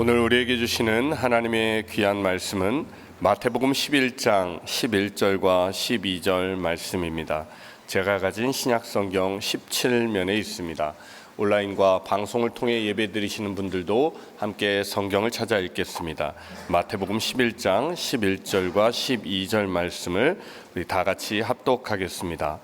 오늘 우리에게 주시는 하나님의 귀한 말씀은 마태복음 11장 11절과 12절 말씀입니다. 제가 가진 신약성경 17면에 있습니다. 온라인과 방송을 통해 예배 드리시는 분들도 함께 성경을 찾아 읽겠습니다. 마태복음 11장 11절과 12절 말씀을 우리 다 같이 합독하겠습니다.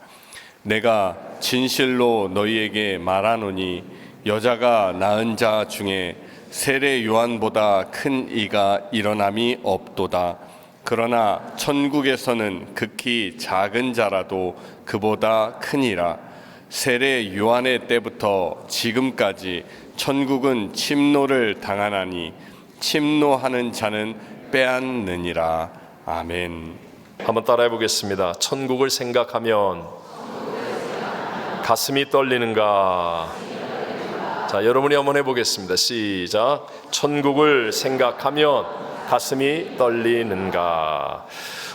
내가 진실로 너희에게 말하노니 여자가 낳은 자 중에 세례 요한보다 큰 이가 일어남이 없도다. 그러나 천국에서는 극히 작은 자라도 그보다 크니라. 세례 요한의 때부터 지금까지 천국은 침노를 당하나니 침노하는 자는 빼앗느니라. 아멘. 한번 따라해 보겠습니다. 천국을 생각하면 가슴이 떨리는가? 자, 여러분이 한번 해보겠습니다. 시작. 천국을 생각하면 가슴이 떨리는가?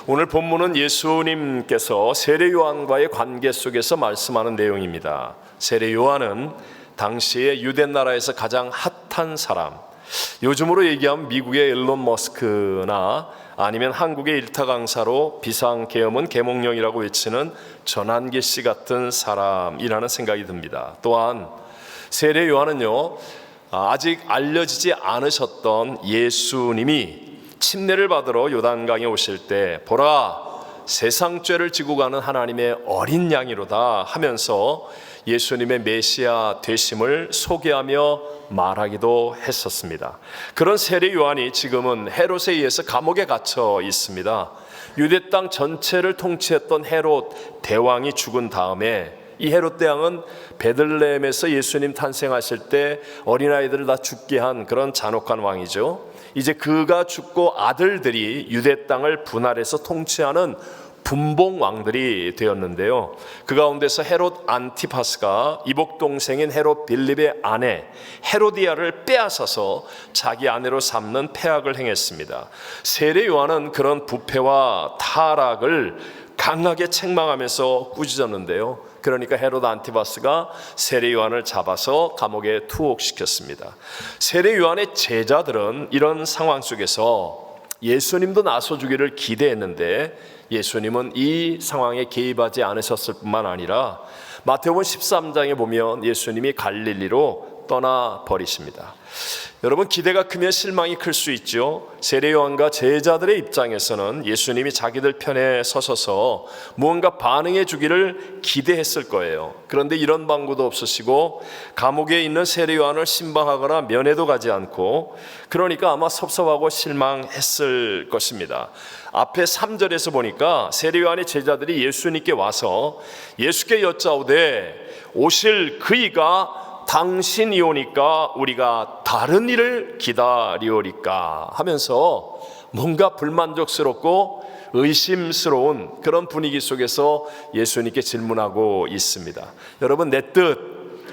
오늘 본문은 예수님께서 세례 요한과의 관계 속에서 말씀하는 내용입니다. 세례 요한은 당시에 유대 나라에서 가장 핫한 사람, 요즘으로 얘기하면 미국의 일론 머스크나 아니면 한국의 일타 강사로 비상계엄은 계몽령이라고 외치는 전한기 씨 같은 사람이라는 생각이 듭니다. 또한 세례 요한은요, 아직 알려지지 않으셨던 예수님이 침례를 받으러 요단강에 오실 때 보라, 세상 죄를 지고 가는 하나님의 어린 양이로다 하면서 예수님의 메시아 되심을 소개하며 말하기도 했었습니다. 그런 세례 요한이 지금은 헤롯에 의해서 감옥에 갇혀 있습니다. 유대 땅 전체를 통치했던 헤롯 대왕이 죽은 다음에 이 헤롯 대왕은 베들레헴에서 예수님 탄생하실 때 어린아이들을 다 죽게 한 그런 잔혹한 왕이죠. 이제 그가 죽고 아들들이 유대 땅을 분할해서 통치하는 분봉 왕들이 되었는데요. 그 가운데서 헤롯 안티파스가 이복 동생인 헤롯 빌립의 아내 헤로디아를 빼앗아서 자기 아내로 삼는 패악을 행했습니다. 세례 요한은 그런 부패와 타락을 강하게 책망하면서 꾸짖었는데요. 그러니까 헤롯 안티파스가 세례 요한을 잡아서 감옥에 투옥시켰습니다. 세례 요한의 제자들은 이런 상황 속에서 예수님도 나서주기를 기대했는데 예수님은 이 상황에 개입하지 않으셨을 뿐만 아니라 마태복음 13장에 보면 예수님이 갈릴리로 떠나버리십니다. 여러분, 기대가 크면 실망이 클 수 있죠. 세례 요한과 제자들의 입장에서는 예수님이 자기들 편에 서셔서 무언가 반응해 주기를 기대했을 거예요. 그런데 이런 방구도 없으시고 감옥에 있는 세례 요한을 신방하거나 면회도 가지 않고, 그러니까 아마 섭섭하고 실망했을 것입니다. 앞에 3절에서 보니까 세례 요한의 제자들이 예수님께 와서 예수께 여짜오되 오실 그이가 당신이 오니까 우리가 다른 일을 기다리오리까 하면서 뭔가 불만족스럽고 의심스러운 그런 분위기 속에서 예수님께 질문하고 있습니다. 여러분, 내 뜻,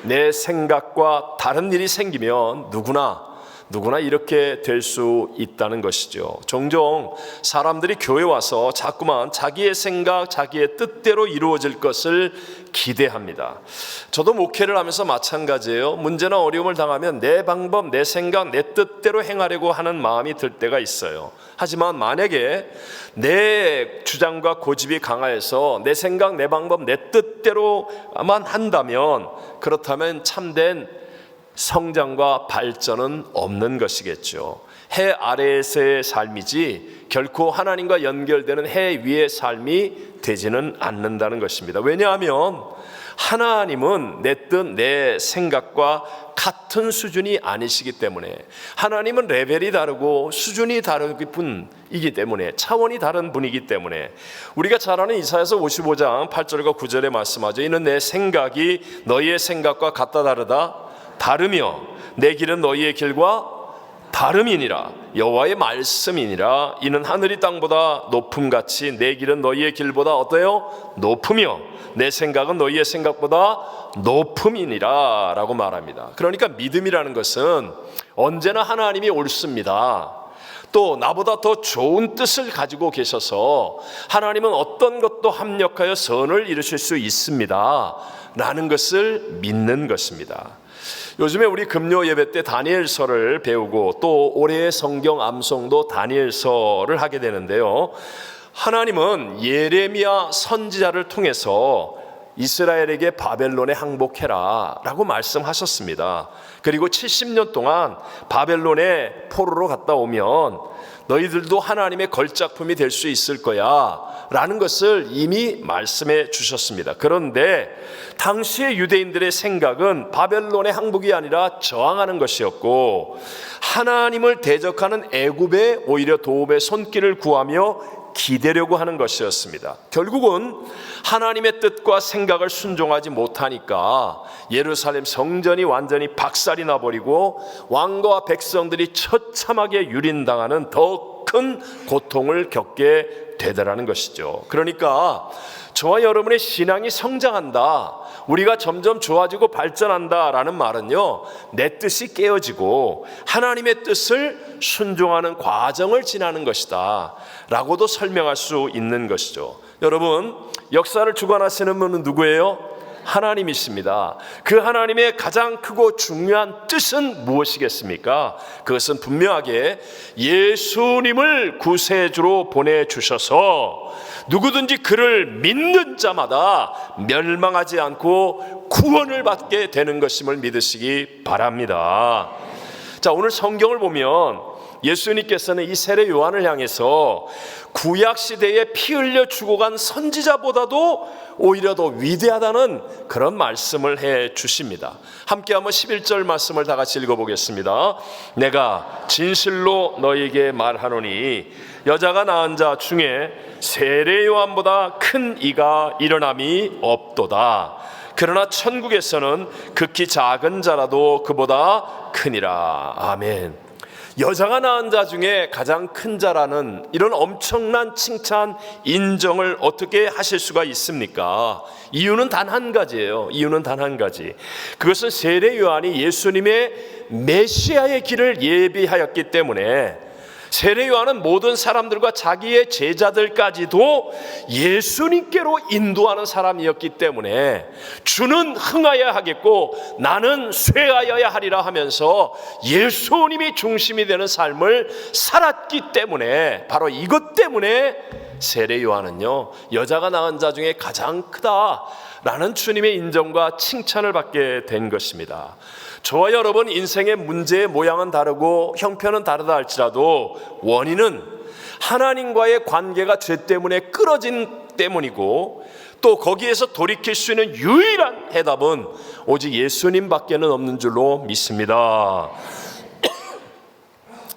내 생각과 다른 일이 생기면 누구나 이렇게 될 수 있다는 것이죠. 종종 사람들이 교회 와서 자꾸만 자기의 생각, 자기의 뜻대로 이루어질 것을 기대합니다. 저도 목회를 하면서 마찬가지예요. 문제나 어려움을 당하면 내 방법, 내 생각, 내 뜻대로 행하려고 하는 마음이 들 때가 있어요. 하지만 만약에 내 주장과 고집이 강하여서 내 생각, 내 방법, 내 뜻대로만 한다면, 그렇다면 참된 성장과 발전은 없는 것이겠죠. 해 아래에서의 삶이지 결코 하나님과 연결되는 해 위의 삶이 되지는 않는다는 것입니다. 왜냐하면 하나님은 내 뜻, 내 생각과 같은 수준이 아니시기 때문에, 하나님은 레벨이 다르고 수준이 다르기 뿐이기 때문에, 차원이 다른 분이기 때문에, 우리가 잘 아는 이사야서 55장 8절과 9절에 말씀하죠. 이는 내 생각이 너희의 생각과 같다 다르다 다르며 내 길은 너희의 길과 다름이니라. 여호와의 말씀이니라. 이는 하늘이 땅보다 높음같이 내 길은 너희의 길보다 어때요? 높으며 내 생각은 너희의 생각보다 높음이니라 라고 말합니다. 그러니까 믿음이라는 것은 언제나 하나님이 옳습니다. 또 나보다 더 좋은 뜻을 가지고 계셔서 하나님은 어떤 것도 합력하여 선을 이루실 수 있습니다 라는 것을 믿는 것입니다. 요즘에 우리 금요 예배 때 다니엘서를 배우고 또 올해의 성경 암송도 다니엘서를 하게 되는데요. 하나님은 예레미야 선지자를 통해서 이스라엘에게 바벨론에 항복해라 라고 말씀하셨습니다. 그리고 70년 동안 바벨론에 포로로 갔다 오면 너희들도 하나님의 걸작품이 될 수 있을 거야 라는 것을 이미 말씀해 주셨습니다. 그런데 당시의 유대인들의 생각은 바벨론의 항복이 아니라 저항하는 것이었고, 하나님을 대적하는 애굽에 오히려 도움의 손길을 구하며 기대려고 하는 것이었습니다. 결국은 하나님의 뜻과 생각을 순종하지 못하니까 예루살렘 성전이 완전히 박살이 나버리고 왕과 백성들이 처참하게 유린당하는 더 큰 고통을 겪게 되더라는 것이죠. 그러니까 저와 여러분의 신앙이 성장한다, 우리가 점점 좋아지고 발전한다라는 말은요, 내 뜻이 깨어지고 하나님의 뜻을 순종하는 과정을 지나는 것이다 라고도 설명할 수 있는 것이죠. 여러분, 역사를 주관하시는 분은 누구예요? 하나님이십니다. 그 하나님의 가장 크고 중요한 뜻은 무엇이겠습니까? 그것은 분명하게 예수님을 구세주로 보내주셔서 누구든지 그를 믿는 자마다 멸망하지 않고 구원을 받게 되는 것임을 믿으시기 바랍니다. 자, 오늘 성경을 보면 예수님께서는 이 세례 요한을 향해서 구약 시대에 피 흘려 죽어간 선지자보다도 오히려 더 위대하다는 그런 말씀을 해 주십니다. 함께 한번 11절 말씀을 다 같이 읽어보겠습니다. 내가 진실로 너희에게 말하노니 여자가 낳은 자 중에 세례 요한보다 큰 이가 일어남이 없도다. 그러나 천국에서는 극히 작은 자라도 그보다 크니라. 아멘. 여자가 낳은 자 중에 가장 큰 자라는 이런 엄청난 칭찬, 인정을 어떻게 하실 수가 있습니까? 이유는 단 한 가지예요. 이유는 단 한 가지. 그것은 세례 요한이 예수님의 메시아의 길을 예비하였기 때문에, 세례 요한은 모든 사람들과 자기의 제자들까지도 예수님께로 인도하는 사람이었기 때문에 주는 흥하여야 하겠고 나는 쇠하여야 하리라 하면서 예수님이 중심이 되는 삶을 살았기 때문에, 바로 이것 때문에 세례 요한은요, 여자가 낳은 자 중에 가장 크다라는 주님의 인정과 칭찬을 받게 된 것입니다. 저와 여러분 인생의 문제의 모양은 다르고 형편은 다르다 할지라도 원인은 하나님과의 관계가 죄 때문에 끊어진 때문이고, 또 거기에서 돌이킬 수 있는 유일한 해답은 오직 예수님밖에는 없는 줄로 믿습니다.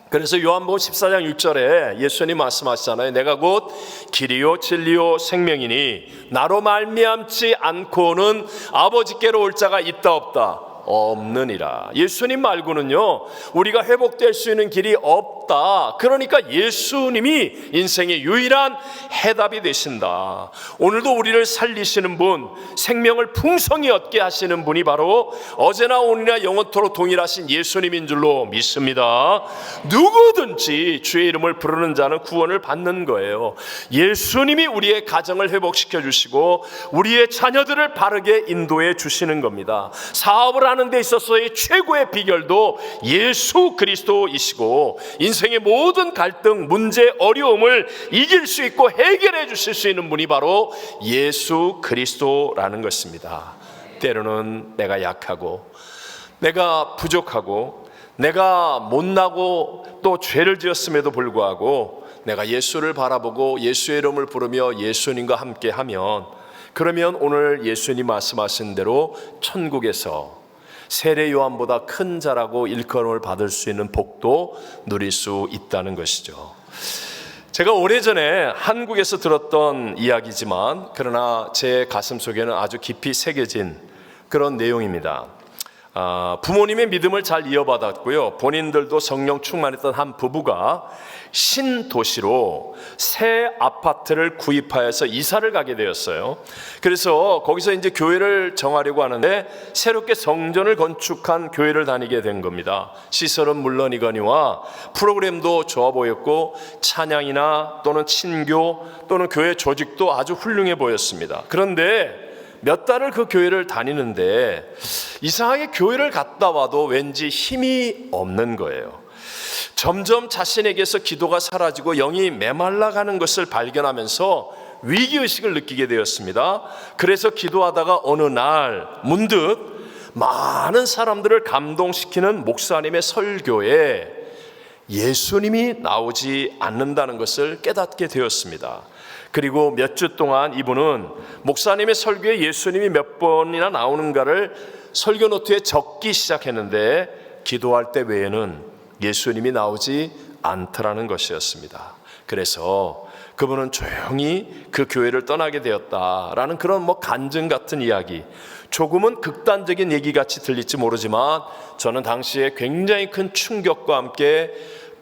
그래서 요한복음 14장 6절에 예수님 말씀하시잖아요. 내가 곧 길이요 진리요 생명이니 나로 말미암지 않고는 아버지께로 올 자가 있다 없다? 없느니라. 예수님 말고는요, 우리가 회복될 수 있는 길이 없다. 그러니까 예수님이 인생의 유일한 해답이 되신다. 오늘도 우리를 살리시는 분, 생명을 풍성히 얻게 하시는 분이 바로 어제나 오늘이나 영원토록 동일하신 예수님인 줄로 믿습니다. 누구든지 주의 이름을 부르는 자는 구원을 받는 거예요. 예수님이 우리의 가정을 회복시켜 주시고 우리의 자녀들을 바르게 인도해 주시는 겁니다. 사업을 하는 데 있어서의 최고의 비결도 예수 그리스도이시고, 인생의 모든 갈등, 문제, 어려움을 이길 수 있고 해결해 주실 수 있는 분이 바로 예수 그리스도라는 것입니다. 때로는 내가 약하고 내가 부족하고 내가 못나고 또 죄를 지었음에도 불구하고 내가 예수를 바라보고 예수의 이름을 부르며 예수님과 함께하면, 그러면 오늘 예수님 말씀하신 대로 천국에서 세례 요한보다 큰 자라고 일컬음을 받을 수 있는 복도 누릴 수 있다는 것이죠. 제가 오래전에 한국에서 들었던 이야기지만 그러나 제 가슴 속에는 아주 깊이 새겨진 그런 내용입니다. 부모님의 믿음을 잘 이어받았고요, 본인들도 성령 충만했던 한 부부가 신도시로 새 아파트를 구입하여서 이사를 가게 되었어요. 그래서 거기서 이제 교회를 정하려고 하는데 새롭게 성전을 건축한 교회를 다니게 된 겁니다. 시설은 물론이거니와 프로그램도 좋아 보였고 찬양이나 또는 친교 또는 교회 조직도 아주 훌륭해 보였습니다. 그런데 몇 달을 그 교회를 다니는데 이상하게 교회를 갔다 와도 왠지 힘이 없는 거예요. 점점 자신에게서 기도가 사라지고 영이 메말라가는 것을 발견하면서 위기의식을 느끼게 되었습니다. 그래서 기도하다가 어느 날 문득 많은 사람들을 감동시키는 목사님의 설교에 예수님이 나오지 않는다는 것을 깨닫게 되었습니다. 그리고 몇 주 동안 이분은 목사님의 설교에 예수님이 몇 번이나 나오는가를 설교 노트에 적기 시작했는데 기도할 때 외에는 예수님이 나오지 않더라는 것이었습니다. 그래서 그분은 조용히 그 교회를 떠나게 되었다라는 그런 간증 같은 이야기, 조금은 극단적인 얘기같이 들릴지 모르지만 저는 당시에 굉장히 큰 충격과 함께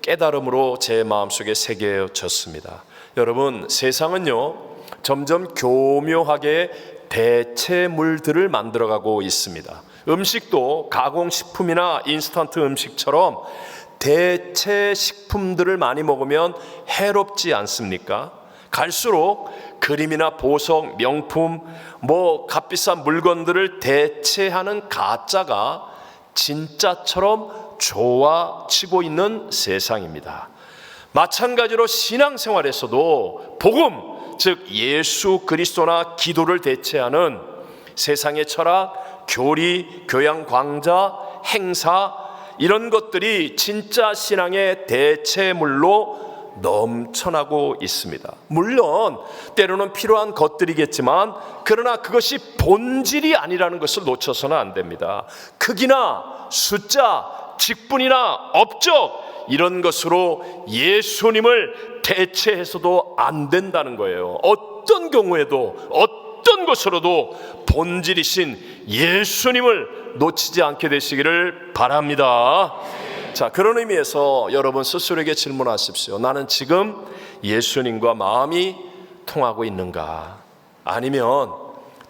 깨달음으로 제 마음속에 새겨졌습니다. 여러분, 세상은요 점점 교묘하게 대체물들을 만들어가고 있습니다. 음식도 가공식품이나 인스턴트 음식처럼 대체 식품들을 많이 먹으면 해롭지 않습니까? 갈수록 그림이나 보석, 명품, 값비싼 물건들을 대체하는 가짜가 진짜처럼 좋아지고 있는 세상입니다. 마찬가지로 신앙생활에서도 복음, 즉 예수 그리스도나 기도를 대체하는 세상의 철학, 교리, 교양 강좌, 행사, 이런 것들이 진짜 신앙의 대체물로 넘쳐나고 있습니다. 물론 때로는 필요한 것들이겠지만 그러나 그것이 본질이 아니라는 것을 놓쳐서는 안 됩니다. 크기나 숫자, 직분이나 업적, 이런 것으로 예수님을 대체해서도 안 된다는 거예요. 어떤 경우에도 어떤 것으로도 본질이신 예수님을 놓치지 않게 되시기를 바랍니다. 자, 그런 의미에서 여러분 스스로에게 질문하십시오. 나는 지금 예수님과 마음이 통하고 있는가? 아니면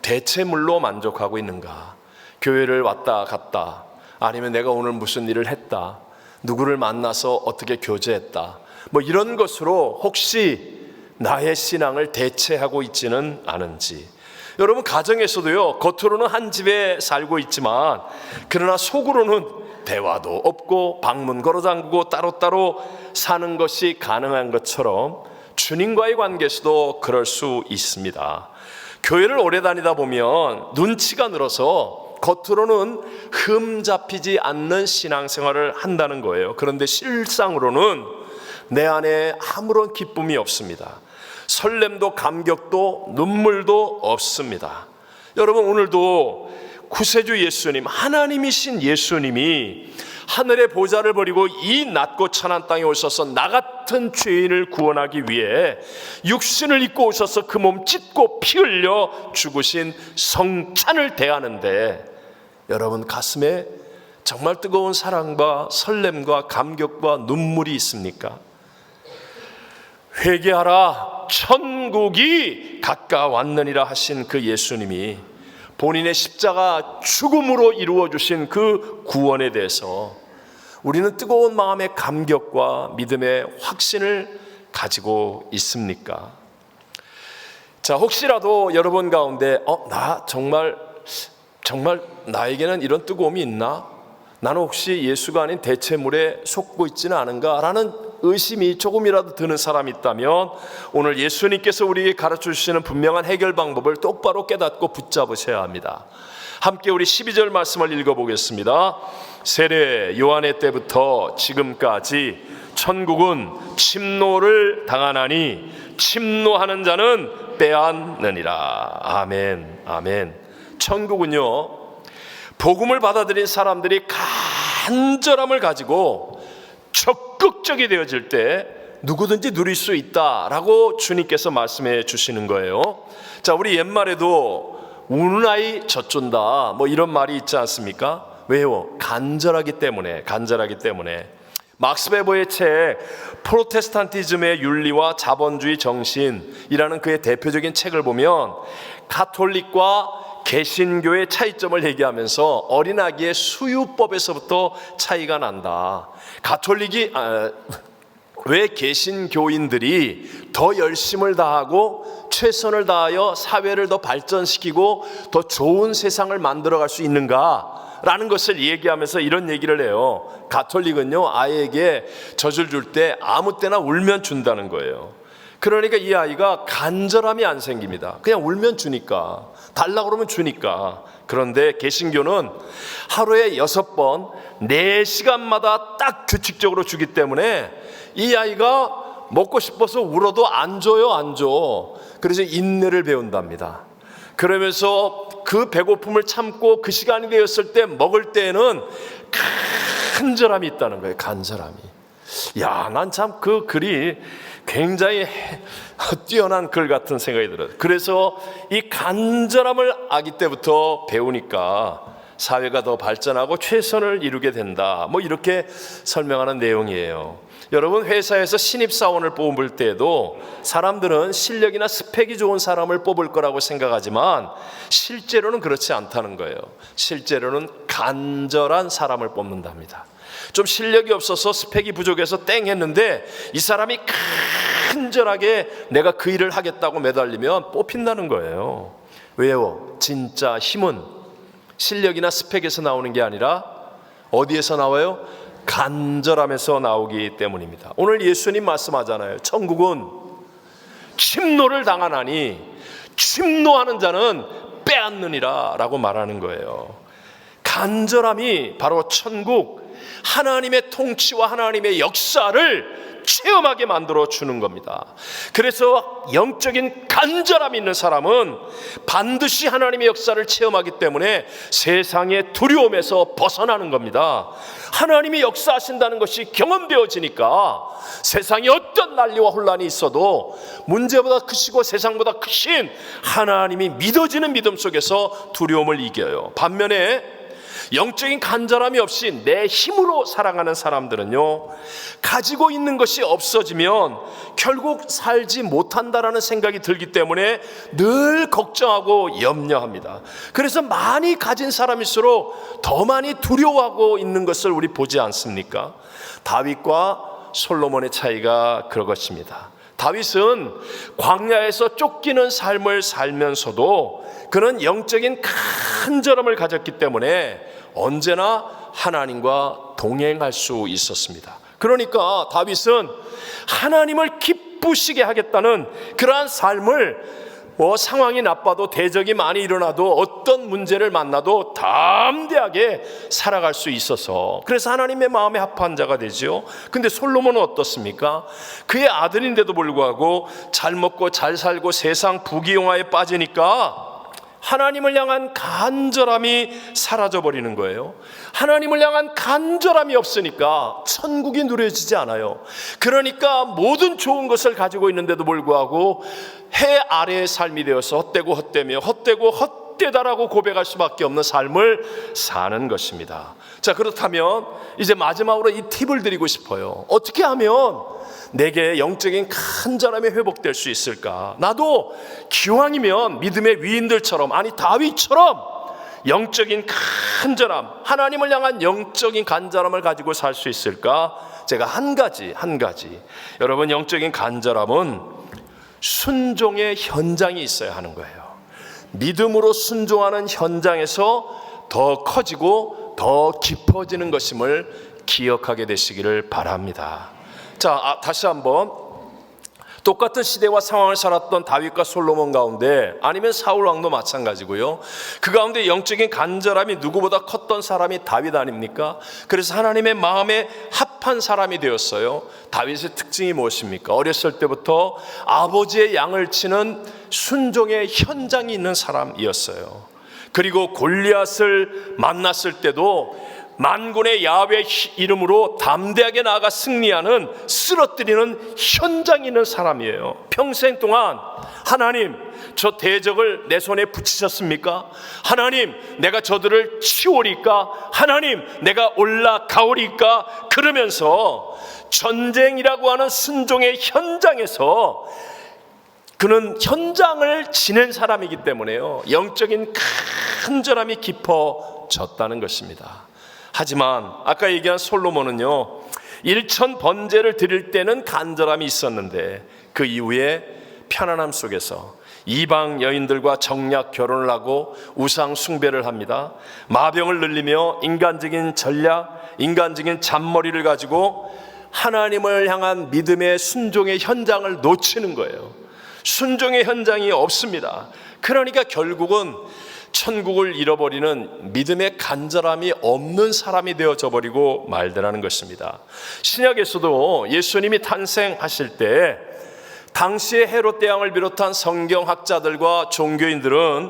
대체물로 만족하고 있는가? 교회를 왔다 갔다, 아니면 내가 오늘 무슨 일을 했다, 누구를 만나서 어떻게 교제했다, 이런 것으로 혹시 나의 신앙을 대체하고 있지는 않은지. 여러분, 가정에서도요, 겉으로는 한 집에 살고 있지만 그러나 속으로는 대화도 없고 방문 걸어 잠그고 따로따로 사는 것이 가능한 것처럼 주님과의 관계에서도 그럴 수 있습니다. 교회를 오래 다니다 보면 눈치가 늘어서 겉으로는 흠 잡히지 않는 신앙생활을 한다는 거예요. 그런데 실상으로는 내 안에 아무런 기쁨이 없습니다. 설렘도 감격도 눈물도 없습니다. 여러분, 오늘도 구세주 예수님, 하나님이신 예수님이 하늘의 보좌를 버리고 이 낮고 천한 땅에 오셔서 나 같은 죄인을 구원하기 위해 육신을 입고 오셔서 그 몸 찢고 피 흘려 죽으신 성찬을 대하는데 여러분 가슴에 정말 뜨거운 사랑과 설렘과 감격과 눈물이 있습니까? 회개하라, 천국이 가까웠느니라 하신 그 예수님이 본인의 십자가 죽음으로 이루어주신 그 구원에 대해서 우리는 뜨거운 마음의 감격과 믿음의 확신을 가지고 있습니까? 자, 혹시라도 여러분 가운데 나 정말 나에게는 이런 뜨거움이 있나? 나는 혹시 예수가 아닌 대체물에 속고 있지는 않은가? 라는 의심이 조금이라도 드는 사람이 있다면 오늘 예수님께서 우리에게 가르쳐 주시는 분명한 해결 방법을 똑바로 깨닫고 붙잡으셔야 합니다. 함께 우리 12절 말씀을 읽어보겠습니다. 세례 요한의 때부터 지금까지 천국은 침노를 당하나니 침노하는 자는 빼앗느니라. 아멘, 아멘. 천국은요, 복음을 받아들인 사람들이 간절함을 가지고 적극적이 되어질 때 누구든지 누릴 수 있다라고 주님께서 말씀해 주시는 거예요. 자, 우리 옛말에도 우는 아이 젖준다 이런 말이 있지 않습니까? 왜요? 간절하기 때문에. 막스 베버의 책 프로테스탄티즘의 윤리와 자본주의 정신이라는 그의 대표적인 책을 보면 가톨릭과 개신교의 차이점을 얘기하면서 어린아기의 수유법에서부터 차이가 난다. 가톨릭이 왜 개신교인들이 더 열심을 다하고 최선을 다하여 사회를 더 발전시키고 더 좋은 세상을 만들어갈 수 있는가라는 것을 얘기하면서 이런 얘기를 해요. 가톨릭은요, 아이에게 젖을 줄 때 아무 때나 울면 준다는 거예요. 그러니까 이 아이가 간절함이 안 생깁니다. 그냥 울면 주니까, 달라고 그러면 주니까. 그런데 개신교는 하루에 6번 4시간마다 딱 규칙적으로 주기 때문에 이 아이가 먹고 싶어서 울어도 안 줘요, 안 줘. 그래서 인내를 배운답니다. 그러면서 그 배고픔을 참고 그 시간이 되었을 때 먹을 때에는 간절함이 있다는 거예요. 간절함이. 야, 난 참 그 글이 굉장히 뛰어난 글 같은 생각이 들어요. 그래서 이 간절함을 아기 때부터 배우니까 사회가 더 발전하고 최선을 이루게 된다. 뭐 이렇게 설명하는 내용이에요. 여러분, 회사에서 신입사원을 뽑을 때에도 사람들은 실력이나 스펙이 좋은 사람을 뽑을 거라고 생각하지만 실제로는 그렇지 않다는 거예요. 실제로는 간절한 사람을 뽑는답니다. 좀 실력이 없어서 스펙이 부족해서 땡 했는데 이 사람이 간절하게 내가 그 일을 하겠다고 매달리면 뽑힌다는 거예요. 왜요? 진짜 힘은 실력이나 스펙에서 나오는 게 아니라 어디에서 나와요? 간절함에서 나오기 때문입니다. 오늘 예수님 말씀하잖아요. 천국은 침노를 당하나니 침노하는 자는 빼앗느니라 라고 말하는 거예요. 간절함이 바로 천국, 하나님의 통치와 하나님의 역사를 체험하게 만들어 주는 겁니다. 그래서 영적인 간절함이 있는 사람은 반드시 하나님의 역사를 체험하기 때문에 세상의 두려움에서 벗어나는 겁니다. 하나님이 역사하신다는 것이 경험되어지니까 세상에 어떤 난리와 혼란이 있어도 문제보다 크시고 세상보다 크신 하나님이 믿어지는 믿음 속에서 두려움을 이겨요. 반면에 영적인 간절함이 없이 내 힘으로 살아가는 사람들은요, 가지고 있는 것이 없어지면 결국 살지 못한다라는 생각이 들기 때문에 늘 걱정하고 염려합니다. 그래서 많이 가진 사람일수록 더 많이 두려워하고 있는 것을 우리 보지 않습니까? 다윗과 솔로몬의 차이가 그것입니다. 다윗은 광야에서 쫓기는 삶을 살면서도 그는 영적인 간절함을 가졌기 때문에 언제나 하나님과 동행할 수 있었습니다. 그러니까 다윗은 하나님을 기쁘시게 하겠다는 그러한 삶을 상황이 나빠도 대적이 많이 일어나도 어떤 문제를 만나도 담대하게 살아갈 수 있어서 그래서 하나님의 마음에 합한 자가 되죠. 근데 솔로몬은 어떻습니까? 그의 아들인데도 불구하고 잘 먹고 잘 살고 세상 부귀영화에 빠지니까 하나님을 향한 간절함이 사라져버리는 거예요. 하나님을 향한 간절함이 없으니까 천국이 누려지지 않아요. 그러니까 모든 좋은 것을 가지고 있는데도 불구하고 해 아래의 삶이 되어서 헛되고 헛되며 헛되고 헛되다라고 고백할 수밖에 없는 삶을 사는 것입니다. 자, 그렇다면 이제 마지막으로 이 팁을 드리고 싶어요. 어떻게 하면 내게 영적인 간절함이 회복될 수 있을까? 나도 기왕이면 믿음의 위인들처럼, 아니 다윗처럼 영적인 간절함, 하나님을 향한 영적인 간절함을 가지고 살 수 있을까? 제가 한 가지 여러분, 영적인 간절함은 순종의 현장이 있어야 하는 거예요. 믿음으로 순종하는 현장에서 더 커지고 더 깊어지는 것임을 기억하게 되시기를 바랍니다. 자, 다시 한번 똑같은 시대와 상황을 살았던 다윗과 솔로몬 가운데, 아니면 사울 왕도 마찬가지고요, 그 가운데 영적인 간절함이 누구보다 컸던 사람이 다윗 아닙니까? 그래서 하나님의 마음에 합한 사람이 되었어요. 다윗의 특징이 무엇입니까? 어렸을 때부터 아버지의 양을 치는 순종의 현장이 있는 사람이었어요. 그리고 골리앗을 만났을 때도 만군의 야훼 이름으로 담대하게 나아가 승리하는, 쓰러뜨리는 현장이 있는 사람이에요. 평생 동안 하나님, 저 대적을 내 손에 붙이셨습니까? 하나님, 내가 저들을 치우리까? 하나님, 내가 올라가오리까? 그러면서 전쟁이라고 하는 순종의 현장에서 그는 현장을 지낸 사람이기 때문에요, 영적인 간절함이 깊어졌다는 것입니다. 하지만 아까 얘기한 솔로몬은요, 일천 번제를 드릴 때는 간절함이 있었는데 그 이후에 편안함 속에서 이방 여인들과 정략 결혼을 하고 우상 숭배를 합니다. 마병을 늘리며 인간적인 전략, 인간적인 잔머리를 가지고 하나님을 향한 믿음의 순종의 현장을 놓치는 거예요. 순종의 현장이 없습니다. 그러니까 결국은 천국을 잃어버리는 믿음의 간절함이 없는 사람이 되어져 버리고 말더라는 것입니다. 신약에서도 예수님이 탄생하실 때 당시의 헤롯 대왕을 비롯한 성경학자들과 종교인들은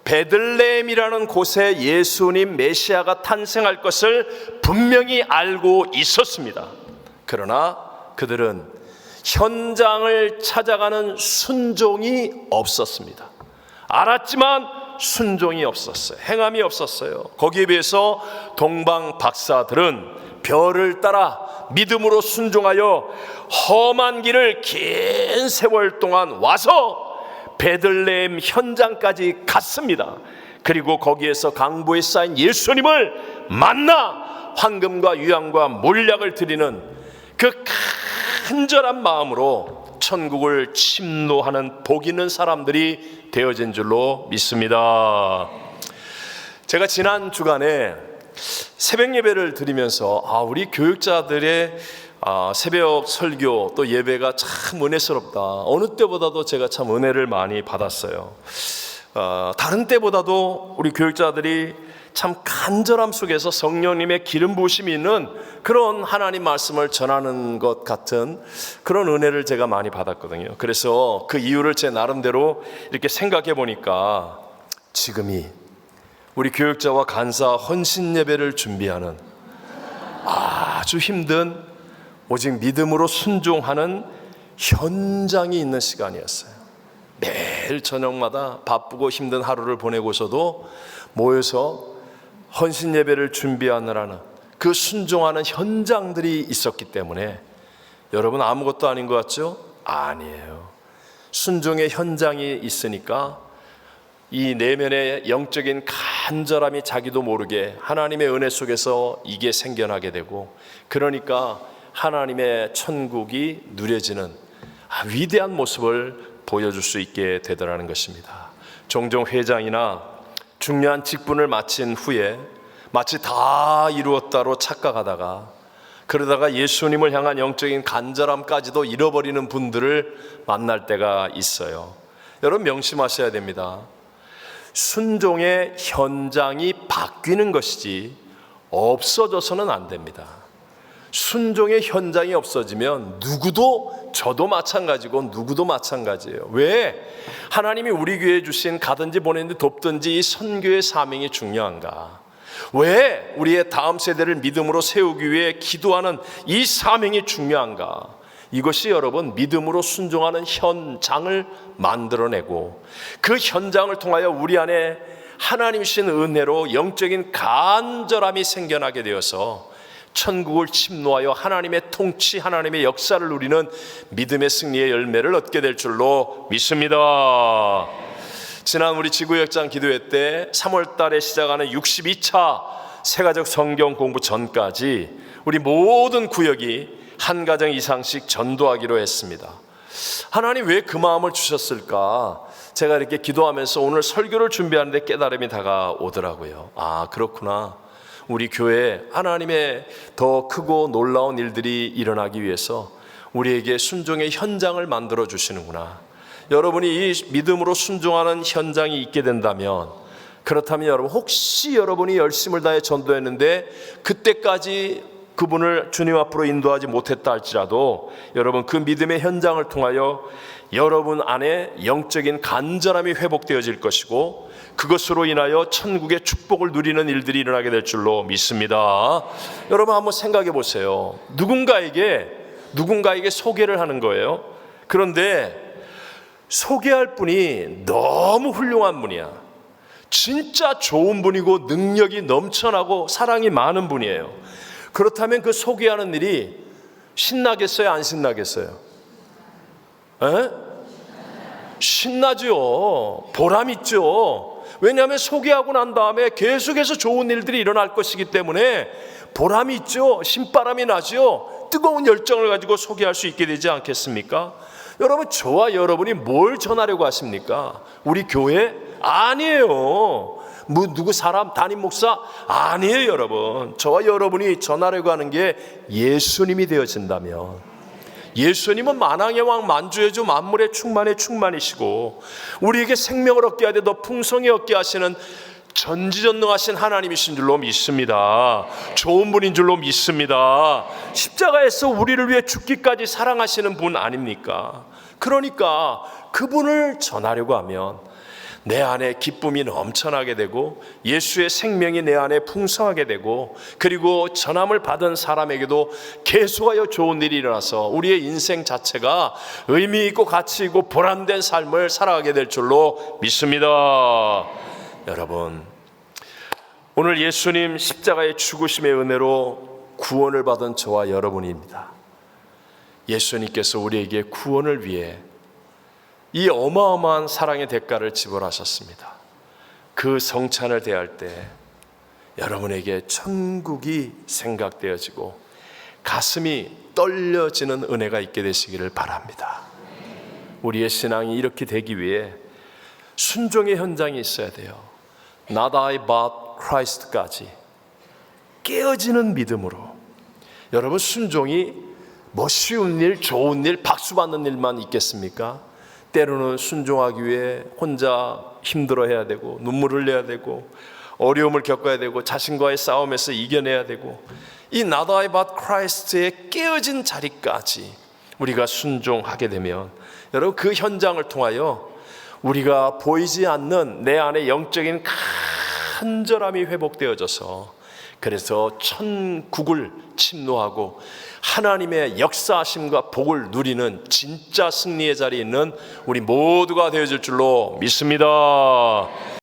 베들레헴이라는 곳에 예수님 메시아가 탄생할 것을 분명히 알고 있었습니다. 그러나 그들은 현장을 찾아가는 순종이 없었습니다. 알았지만 순종이 없었어요. 행함이 없었어요. 거기에 비해서 동방 박사들은 별을 따라 믿음으로 순종하여 험한 길을 긴 세월 동안 와서 베들레헴 현장까지 갔습니다. 그리고 거기에서 강보에 쌓인 예수님을 만나 황금과 유향과 몰약을 드리는 그 간절한 마음으로 천국을 침노하는 복 있는 사람들이 되어진 줄로 믿습니다. 제가 지난 주간에 새벽 예배를 드리면서 우리 교육자들의 새벽 설교 또 예배가 참 은혜스럽다. 어느 때보다도 제가 참 은혜를 많이 받았어요. 다른 때보다도 우리 교육자들이 참 간절함 속에서 성령님의 기름 부으심이 있는 그런 하나님 말씀을 전하는 것 같은 그런 은혜를 제가 많이 받았거든요. 그래서 그 이유를 제 나름대로 이렇게 생각해 보니까 지금이 우리 교육자와 간사 헌신 예배를 준비하는 아주 힘든 오직 믿음으로 순종하는 현장이 있는 시간이었어요. 매일 저녁마다 바쁘고 힘든 하루를 보내고서도 모여서 헌신 예배를 준비하느라는 그 순종하는 현장들이 있었기 때문에 여러분 아무것도 아닌 것 같죠? 아니에요. 순종의 현장이 있으니까 이 내면의 영적인 간절함이 자기도 모르게 하나님의 은혜 속에서 이게 생겨나게 되고, 그러니까 하나님의 천국이 누려지는 위대한 모습을 보여줄 수 있게 되더라는 것입니다. 종종 회장이나 중요한 직분을 마친 후에 마치 다 이루었다로 착각하다가 그러다가 예수님을 향한 영적인 간절함까지도 잃어버리는 분들을 만날 때가 있어요. 여러분 명심하셔야 됩니다. 순종의 현장이 바뀌는 것이지 없어져서는 안 됩니다. 순종의 현장이 없어지면 누구도, 저도 마찬가지고 누구도 마찬가지예요. 왜 하나님이 우리 교회에 주신 가든지 보내든지 돕든지 이 선교의 사명이 중요한가? 왜 우리의 다음 세대를 믿음으로 세우기 위해 기도하는 이 사명이 중요한가? 이것이 여러분 믿음으로 순종하는 현장을 만들어내고 그 현장을 통하여 우리 안에 하나님 주신 은혜로 영적인 간절함이 생겨나게 되어서 천국을 침노하여 하나님의 통치, 하나님의 역사를 누리는 믿음의 승리의 열매를 얻게 될 줄로 믿습니다. 지난 우리 지구역장 기도회 때 3월 달에 시작하는 62차 세가족 성경 공부 전까지 우리 모든 구역이 한 가정 이상씩 전도하기로 했습니다. 하나님 왜 그 마음을 주셨을까? 제가 이렇게 기도하면서 오늘 설교를 준비하는데 깨달음이 다가오더라고요. 그렇구나. 우리 교회에 하나님의 더 크고 놀라운 일들이 일어나기 위해서 우리에게 순종의 현장을 만들어 주시는구나. 여러분이 이 믿음으로 순종하는 현장이 있게 된다면, 그렇다면 여러분 혹시 여러분이 열심을 다해 전도했는데 그때까지 그분을 주님 앞으로 인도하지 못했다 할지라도 여러분 그 믿음의 현장을 통하여 여러분 안에 영적인 간절함이 회복되어질 것이고 그것으로 인하여 천국의 축복을 누리는 일들이 일어나게 될 줄로 믿습니다. 여러분 한번 생각해 보세요. 누군가에게 소개를 하는 거예요. 그런데 소개할 분이 너무 훌륭한 분이야. 진짜 좋은 분이고 능력이 넘쳐나고 사랑이 많은 분이에요. 그렇다면 그 소개하는 일이 신나겠어요? 안 신나겠어요? 신나죠. 보람 있죠. 왜냐하면 소개하고 난 다음에 계속해서 좋은 일들이 일어날 것이기 때문에 보람이 있죠. 신바람이 나죠. 뜨거운 열정을 가지고 소개할 수 있게 되지 않겠습니까? 여러분, 저와 여러분이 뭘 전하려고 하십니까? 우리 교회? 아니에요. 누구 사람, 담임 목사? 아니에요. 여러분, 저와 여러분이 전하려고 하는 게 예수님이 되어진다면, 예수님은 만왕의 왕, 만주의 주, 만물의 충만의 충만이시고 우리에게 생명을 얻게 하되 더 풍성히 얻게 하시는 전지전능하신 하나님이신 줄로 믿습니다. 좋은 분인 줄로 믿습니다. 십자가에서 우리를 위해 죽기까지 사랑하시는 분 아닙니까? 그러니까 그분을 전하려고 하면 내 안에 기쁨이 넘쳐나게 되고 예수의 생명이 내 안에 풍성하게 되고, 그리고 전함을 받은 사람에게도 계속하여 좋은 일이 일어나서 우리의 인생 자체가 의미 있고 가치 있고 보람된 삶을 살아가게 될 줄로 믿습니다. 여러분, 오늘 예수님 십자가의 죽으심의 은혜로 구원을 받은 저와 여러분입니다. 예수님께서 우리에게 구원을 위해 이 어마어마한 사랑의 대가를 지불하셨습니다. 그 성찬을 대할 때 여러분에게 천국이 생각되어지고 가슴이 떨려지는 은혜가 있게 되시기를 바랍니다. 우리의 신앙이 이렇게 되기 위해 순종의 현장이 있어야 돼요. Not I but Christ까지 깨어지는 믿음으로. 여러분, 순종이 뭐 쉬운 일, 좋은 일, 박수 받는 일만 있겠습니까? 때로는 순종하기 위해 혼자 힘들어해야 되고 눈물 흘려야 되고 어려움을 겪어야 되고 자신과의 싸움에서 이겨내야 되고, 이 Not I but Christ의 깨어진 자리까지 우리가 순종하게 되면 여러분, 그 현장을 통하여 우리가 보이지 않는 내 안의 영적인 간절함이 회복되어져서, 그래서 천국을 침노하고 하나님의 역사하심과 복을 누리는 진짜 승리의 자리에 있는 우리 모두가 되어질 줄로 믿습니다.